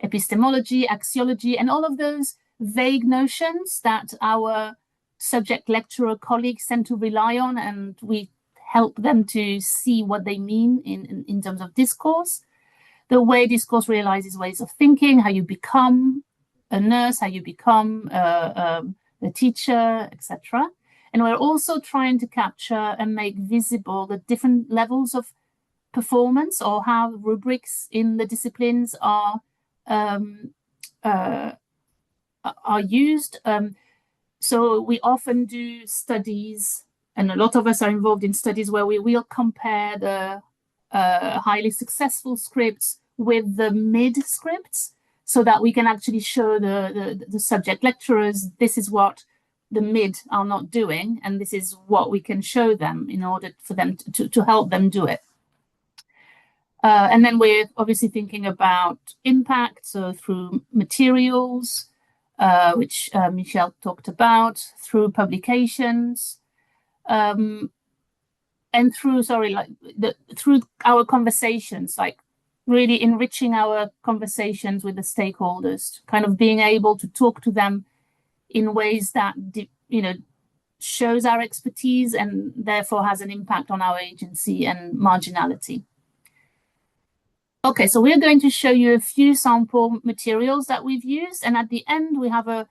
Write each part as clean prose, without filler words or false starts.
epistemology, axiology, and all of those vague notions that our subject lecturer colleagues tend to rely on, and we help them to see what they mean in terms of discourse. The way discourse realizes ways of thinking, how you become a nurse, how you become a teacher, etc. And we're also trying to capture and make visible the different levels of performance, or how rubrics in the disciplines are used. So we often do studies, and a lot of us are involved in studies where we will compare the highly successful scripts with the mid scripts, so that we can actually show the subject lecturers this is what the mid are not doing, and this is what we can show them in order for them to help them do it. And then we're obviously thinking about impact, so through materials, which Michelle talked about, through publications, and through through our conversations, like really enriching our conversations with the stakeholders, kind of being able to talk to them in ways that shows our expertise and therefore has an impact on our agency and marginality. Okay, so we're going to show you a few sample materials that we've used, and at the end we have a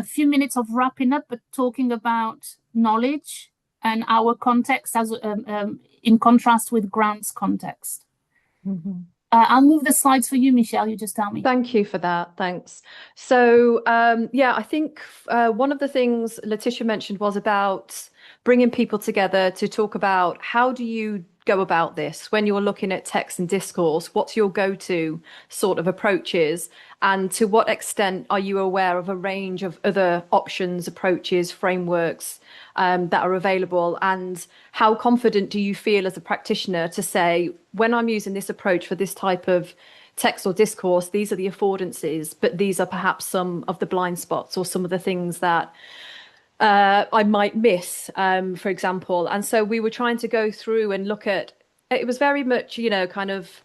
few minutes of wrapping up, but talking about knowledge and our context as in contrast with Grant's context. Mm-hmm. I'll move the slides for you, Michelle. You just tell me. Thank you for that. Thanks. So, yeah, I think one of the things Letitia mentioned was about bringing people together to talk about how do you go about this when you're looking at text and discourse. What's your go-to sort of approaches, and to what extent are you aware of a range of other options, approaches, frameworks that are available, and how confident do you feel as a practitioner to say, when I'm using this approach for this type of text or discourse, these are the affordances, but these are perhaps some of the blind spots or some of the things that I might miss, for example. And so we were trying to go through and look at, it was very much, kind of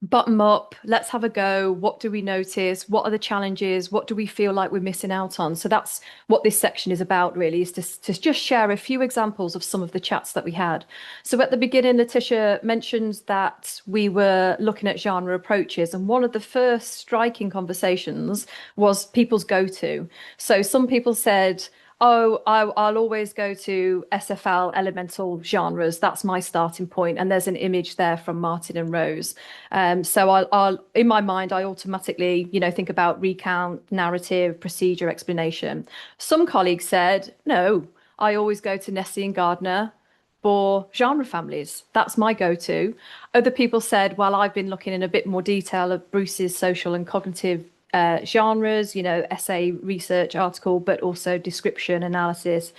bottom up, let's have a go. What do we notice? What are the challenges? What do we feel like we're missing out on? So that's what this section is about, really, is to just share a few examples of some of the chats that we had. So at the beginning, Letitia mentioned that we were looking at genre approaches, and one of the first striking conversations was people's go-to. So some people said, oh, I'll always go to SFL elemental genres. That's my starting point. And there's an image there from Martin and Rose. So I'll in my mind, I automatically, think about recount, narrative, procedure, explanation. Some colleagues said, no, I always go to Nessie and Gardner for genre families. That's my go-to. Other people said, well, I've been looking in a bit more detail at Bruce's social and cognitive genres, essay, research, article, but also description, analysis.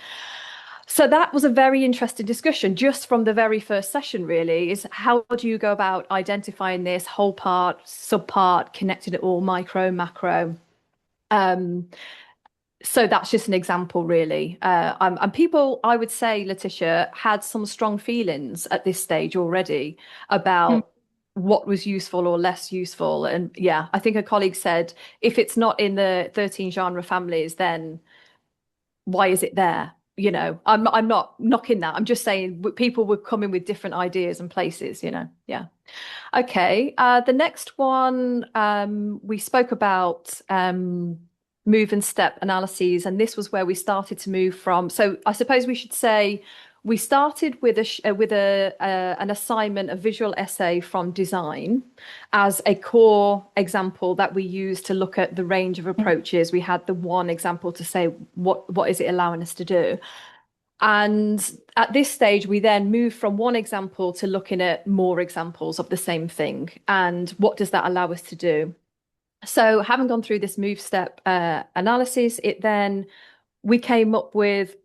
So that was a very interesting discussion just from the very first session, really, is how do you go about identifying this whole part, subpart, connecting it all, micro, macro. So that's just an example, really. And people, I would say, Letitia, had some strong feelings at this stage already about what was useful or less useful. And yeah, I think a colleague said, if it's not in the 13 genre families, then why is it there? I'm not knocking that. I'm just saying people were coming with different ideas and places, Yeah. Okay. The next one, we spoke about move and step analyses, and this was where we started to move from. So I suppose we should say we started with an assignment, a visual essay from design as a core example that we used to look at the range of approaches. We had the one example to say, what is it allowing us to do? And at this stage, we then move from one example to looking at more examples of the same thing. And what does that allow us to do? So having gone through this move step analysis, we came up with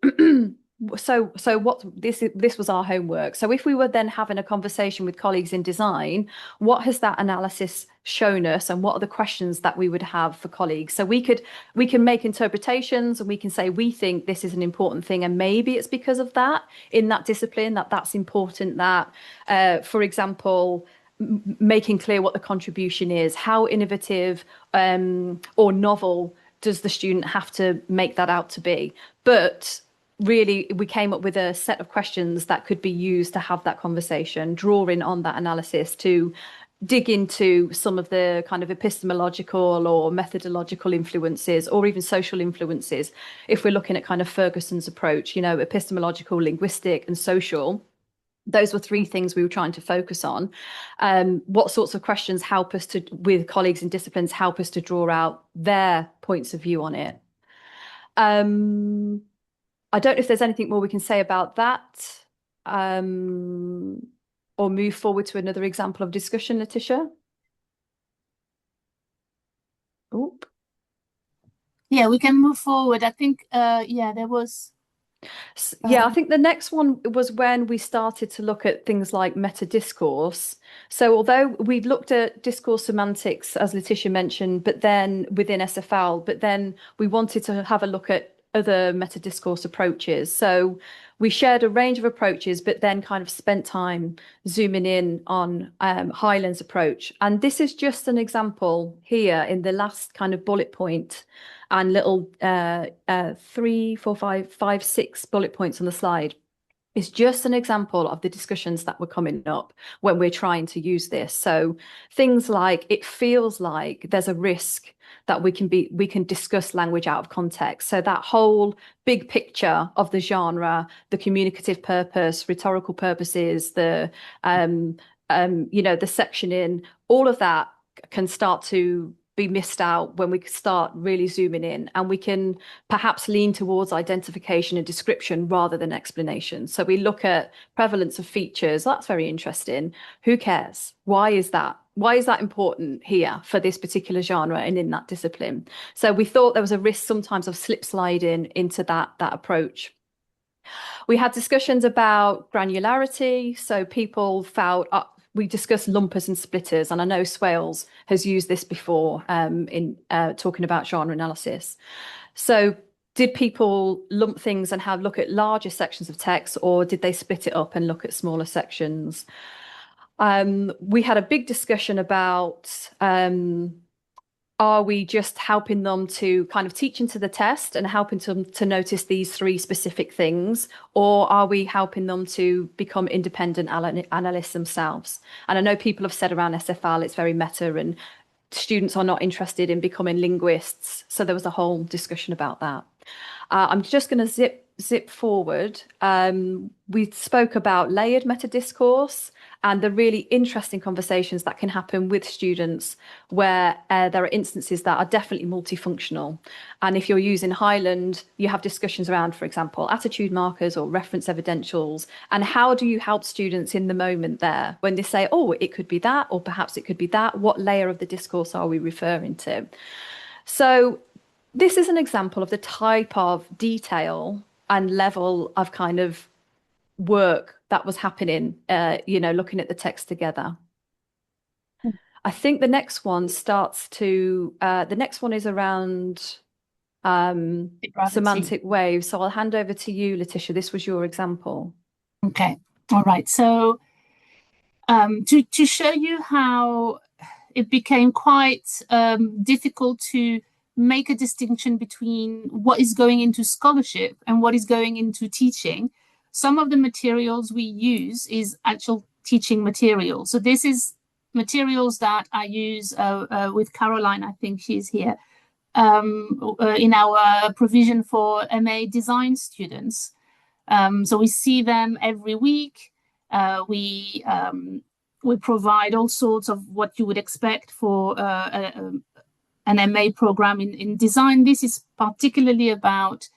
So what this was our homework. So if we were then having a conversation with colleagues in design, what has that analysis shown us, and what are the questions that we would have for colleagues? So we can make interpretations, and we can say we think this is an important thing, and maybe it's because of that in that discipline that's important. That, for example, making clear what the contribution is, how innovative or novel does the student have to make that out to be. But really, we came up with a set of questions that could be used to have that conversation, drawing on that analysis to dig into some of the kind of epistemological or methodological influences or even social influences. If we're looking at kind of Ferguson's approach, you know, epistemological, linguistic, and social, those were three things we were trying to focus on. What sorts of questions help us to, with colleagues in disciplines, help us to draw out their points of view on it? I don't know if there's anything more we can say about that, or move forward to another example of discussion, Letitia. Oop. Yeah, we can move forward. I think, yeah, there was. Yeah, I think the next one was when we started to look at things like meta discourse. So although we'd looked at discourse semantics, as Letitia mentioned, but then within SFL, but then we wanted to have a look at other meta discourse approaches. So we shared a range of approaches, but then kind of spent time zooming in on Highland's approach. And this is just an example here in the last kind of bullet point and little 3, 4, 5, 5, 6 bullet points on the slide is just an example of the discussions that were coming up when we're trying to use this. So things like it feels like there's a risk that we can discuss language out of context. So that whole big picture of the genre, the communicative purpose, rhetorical purposes, the you know, the sectioning, all of that can start to be missed out when we start really zooming in, and we can perhaps lean towards identification and description rather than explanation. So we look at prevalence of features. That's very interesting. Who cares? Why is that? Why is that important here for this particular genre and in that discipline? So we thought there was a risk sometimes of slip sliding into that approach. We had discussions about granularity. So people felt we discussed lumpers and splitters, and I know Swales has used this before in talking about genre analysis. So did people lump things and have look at larger sections of text, or did they split it up and look at smaller sections? We had a big discussion about are we just helping them to kind of teach into the test and helping them to notice these three specific things, or are we helping them to become independent analysts themselves? And I know people have said around SFL it's very meta and students are not interested in becoming linguists, so there was a whole discussion about that. I'm just going to zip forward. We spoke about layered meta discourse and the really interesting conversations that can happen with students where there are instances that are definitely multifunctional. And if you're using Highland, you have discussions around, for example, attitude markers or reference evidentials. And how do you help students in the moment there when they say, oh, it could be that, or perhaps it could be that? What layer of the discourse are we referring to? So this is an example of the type of detail and level of kind of work that was happening, you know, looking at the text together. I think the next one starts to, the next one is around semantic waves. So I'll hand over to you, Letitia. This was your example. Okay. All right. So to show you how it became quite difficult to make a distinction between what is going into scholarship and what is going into teaching, some of the materials we use is actual teaching material. So this is materials that I use with Caroline, I think she's here, in our provision for MA design students. So we see them every week. We provide all sorts of what you would expect for an MA program in design. This is particularly about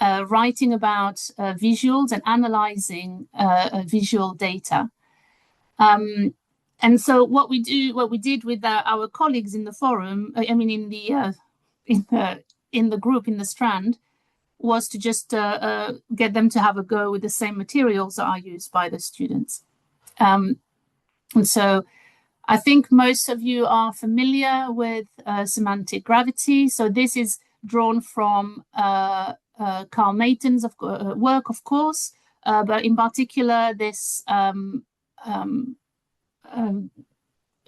writing about visuals and analyzing visual data. And so what we did with our colleagues in the forum, I mean in the group in the Strand, was to just get them to have a go with the same materials that are used by the students. And so I think most of you are familiar with semantic gravity. So this is drawn from Carl Mayton's work, of course, but in particular, this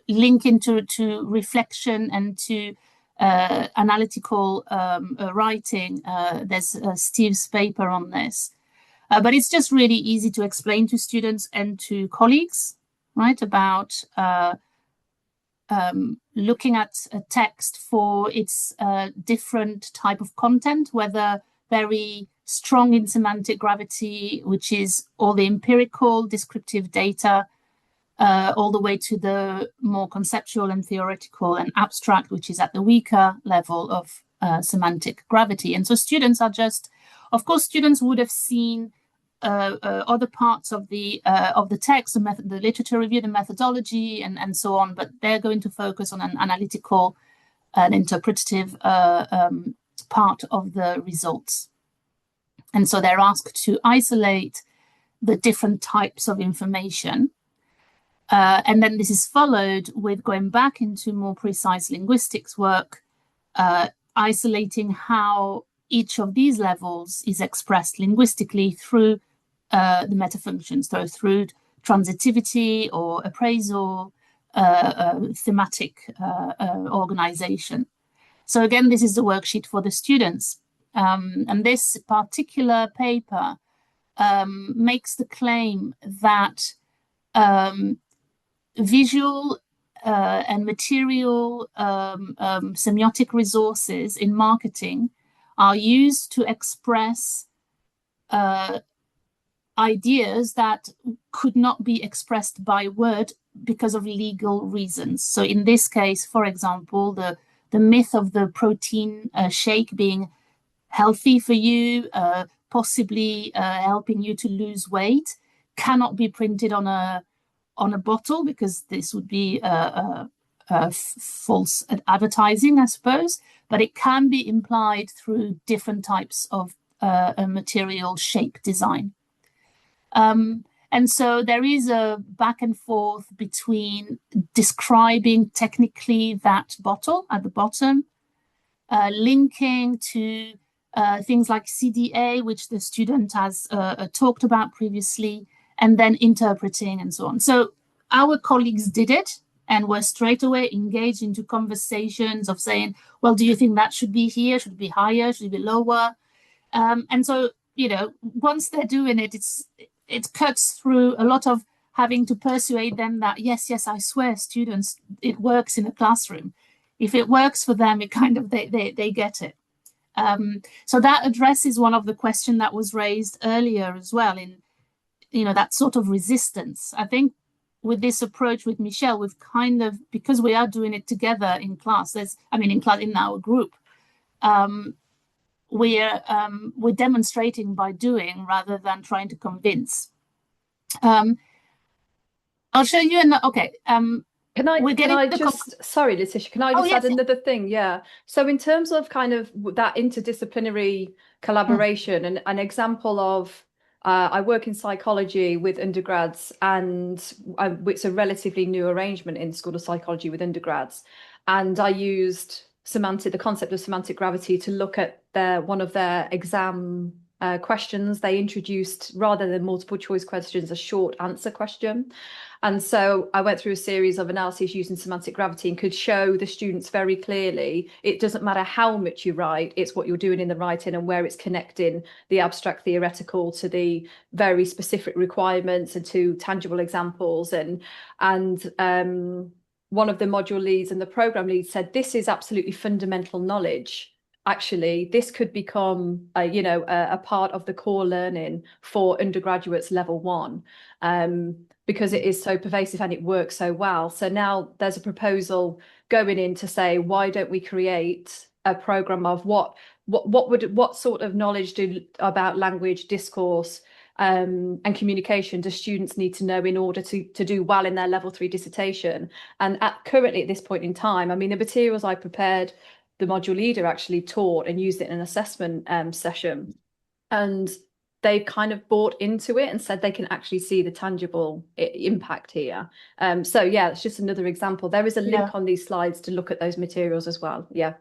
link into to reflection and to analytical writing. There's Steve's paper on this. But it's just really easy to explain to students and to colleagues, right, about looking at a text for its different type of content, whether very strong in semantic gravity, which is all the empirical descriptive data, all the way to the more conceptual and theoretical and abstract, which is at the weaker level of semantic gravity. And so students are just, of course, students would have seen other parts of the text, the literature review, the methodology, and so on, but they're going to focus on an analytical and interpretative part of the results. And so they're asked to isolate the different types of information. And then this is followed with going back into more precise linguistics work, isolating how each of these levels is expressed linguistically through the metafunctions, so through transitivity or appraisal, thematic organization. So again, this is the worksheet for the students. And this particular paper makes the claim that visual and material semiotic resources in marketing are used to express ideas that could not be expressed by word because of legal reasons. So in this case, for example, the myth of the protein shake being healthy for you, possibly helping you to lose weight, cannot be printed on a bottle because this would be false advertising, I suppose. But it can be implied through different types of material shape design. And so there is a back and forth between describing technically that bottle at the bottom, linking to things like CDA, which the student has talked about previously, and then interpreting and so on. So our colleagues did it and were straight away engaged into conversations of saying, well, do you think that should be here? Should it be higher? Should it be lower? And so, once they're doing it, it cuts through a lot of having to persuade them that, yes, I swear, students, it works in a classroom. If it works for them, it kind of, they get it. So that addresses one of the questions that was raised earlier as well in, that sort of resistance. I think with this approach with Michelle, we've kind of, because we are doing it together in class, in our group, we're demonstrating by doing rather than trying to convince. I'll show you okay. Sorry, Letitia, can I just add another thing? Yeah. So in terms of kind of that interdisciplinary collaboration, and an example of, I work in psychology with undergrads, and it's a relatively new arrangement in the School of Psychology with undergrads. And I used the concept of semantic gravity to look at one of their exam questions. They introduced, rather than multiple choice questions, a short answer question. And so I went through a series of analyses using semantic gravity and could show the students very clearly, it doesn't matter how much you write, it's what you're doing in the writing and where it's connecting the abstract theoretical to the very specific requirements and to tangible examples. And one of the module leads and the program lead said, this is absolutely fundamental knowledge. Actually, this could become a part of the core learning for undergraduates level 1, because it is so pervasive and it works so well. So now there's a proposal going in to say, why don't we create a program of what sort of knowledge about language, discourse, and communication do students need to know in order to do well in their level 3 dissertation? And currently at this point in time, the materials I prepared, the module leader actually taught and used it in an assessment session, and they kind of bought into it and said they can actually see the tangible impact here. So yeah, it's just another example. There is a link on these slides to look at those materials as well. Yeah.